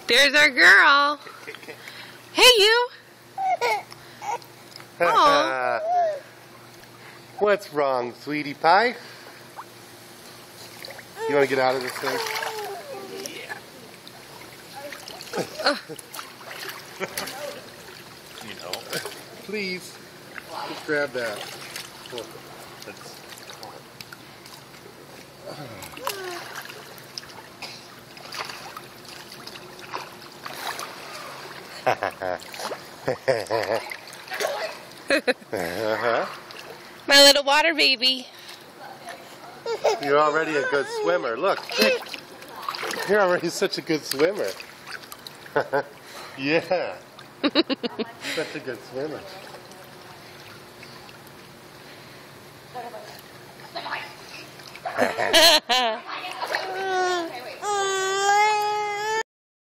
There's our girl. Hey, you. Aw. What's wrong, sweetie pie? You want to get out of this thing? You know. Please. Just grab that. Oh, My little water baby. You're already a good swimmer. Look, you're already such a good swimmer. Yeah. Such a good swimmer.